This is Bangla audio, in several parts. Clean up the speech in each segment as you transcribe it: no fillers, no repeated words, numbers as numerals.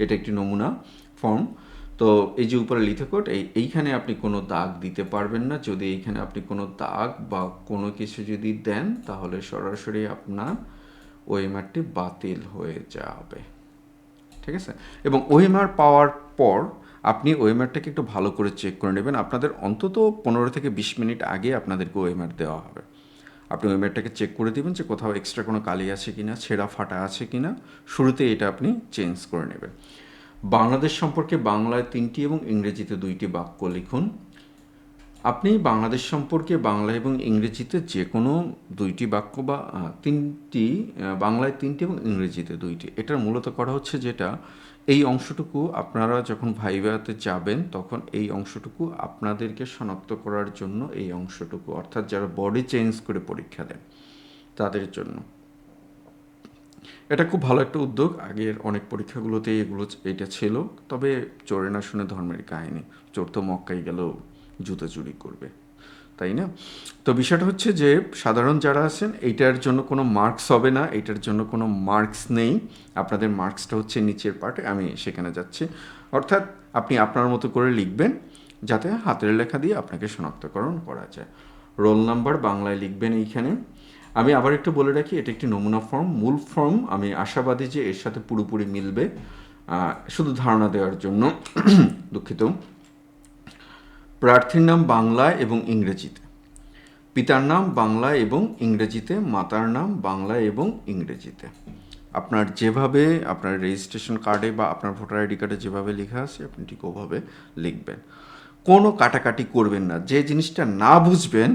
এটা একটি নমুনা ফর্ম। তো এই যে উপরে লিথোকোড, এইখানে আপনি কোনো দাগ দিতে পারবেন না। যদি এইখানে আপনি কোনো দাগ বা কোনো কিছু যদি দেন, তাহলে সরাসরি আপনার ওএমআরটি বাতিল হয়ে যাবে। ঠিক আছে? এবং ওএমআর পাওয়ার পর আপনি ওএমআরটাকে একটু ভালো করে চেক করে নেবেন। আপনাদের অন্তত 15 থেকে 20 মিনিট আগে আপনাদেরকে ওএমআর দেওয়া হবে। আপনি ওএমআরটাকে চেক করে দিবেন যে কোথাও এক্সট্রা কোনো কালি আছে কিনা, ছেঁড়া ফাটা আছে কিনা। শুরুতে এটা আপনি চেঞ্জ করে নেবেন। বাংলাদেশ সম্পর্কে বাংলায় 3টি এবং ইংরেজিতে 2টি বাক্য লিখুন। আপনি বাংলাদেশ সম্পর্কে বাংলা এবং ইংরেজিতে যে কোনো 2টি বাক্য বা 3টি, বাংলায় 3টি এবং ইংরেজিতে 2টি। এটার মূলত করা হচ্ছে যেটা, এই অংশটুকু আপনারা যখন ভাইভাতে যাবেন তখন এই অংশটুকু আপনাদেরকে শনাক্ত করার জন্য, এই অংশটুকু অর্থাৎ যারা বডি চেঞ্জ করে পরীক্ষা দেন তাদের জন্য। এটা খুব ভালো একটা উদ্যোগ। আগের অনেক পরীক্ষাগুলোতে এটা ছিল। তবে চোরে না শুনে ধর্মের কাহিনী, চোর তো মক্কায় গেলেও জুতো চুরি করবে, তাই না? তো বিষয়টা হচ্ছে যে সাধারণ যারা আছেন এইটার জন্য কোনো মার্কস হবে না, এইটার জন্য কোনো মার্কস নেই। আপনাদের মার্কসটা হচ্ছে নিচের পার্টে, আমি সেখানে যাচ্ছি। অর্থাৎ আপনি আপনার মতো করে লিখবেন যাতে হাতের লেখা দিয়ে আপনাকে শনাক্তকরণ করা যায়। রোল নাম্বার বাংলায় লিখবেন এইখানে। আমি আবার একটু বলে রাখি, এটা একটি নমুনা ফর্ম। মূল ফর্ম আমি আশাবাদী যে এর সাথে পুরোপুরি মিলবে, শুধু ধারণা দেওয়ার জন্য দুঃখিত। প্রার্থীর নাম বাংলায় এবং ইংরেজিতে, পিতার নাম বাংলায় এবং ইংরেজিতে, মাতার নাম বাংলায় এবং ইংরেজিতে। আপনার যেভাবে আপনার রেজিস্ট্রেশন কার্ডে বা আপনার ভোটার আইডি কার্ডে যেভাবে লেখা আছে আপনি ঠিক ওভাবে লিখবেন। কোনো কাটাকাটি করবেন না। যে জিনিসটা না বুঝবেন,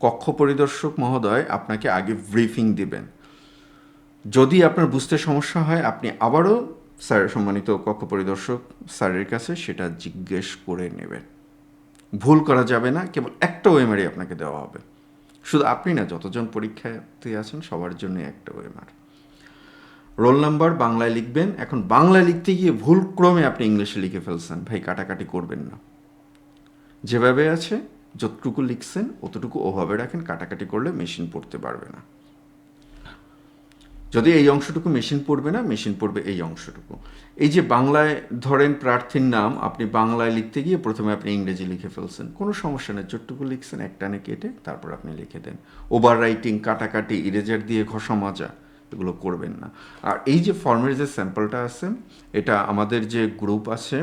কক্ষ পরিদর্শক মহোদয় আপনাকে আগে ব্রিফিং দিবেন। যদি আপনার বুঝতে সমস্যা হয়, আপনি আবারও স্যার, সম্মানিত কক্ষ পরিদর্শক স্যারের কাছে সেটা জিজ্ঞেস করে নেবেন। ভুল করা যাবে না। কেবল একটা ওএমআরই আপনাকে দেওয়া হবে। শুধু আপনি না, যতজন পরীক্ষার্থী আছেন সবার জন্য একটা ওএমআর। রোল নাম্বার বাংলায় লিখবেন। এখন বাংলায় লিখতে গিয়ে ভুল ক্রমে আপনি ইংলিশে লিখে ফেলছেন, ভাই কাটাকাটি করবেন না। যেভাবে আছে যতটুকু লিখছেন অতটুকু ওভাবে রাখেন। কাটাকাটি করলে মেশিন পড়তে পারবে না। যদি এই অংশটুকু মেশিন পড়বে না, মেশিন পড়বে এই অংশটুকু। এই যে বাংলায় ধরেন প্রার্থীর নাম, আপনি বাংলায় লিখতে গিয়ে প্রথমে আপনি ইংরেজি লিখে ফেলছেন, কোনো সমস্যা নেই। যতটুকু লিখছেন একটানে কেটে তারপর আপনি লিখে দেন। ওভার রাইটিং, কাটাকাটি, ইরেজার দিয়ে ঘষা মাজা এগুলো করবেন না। আর এই যে ফর্মের যে স্যাম্পলটা আছে, এটা আমাদের যে গ্রুপ আছে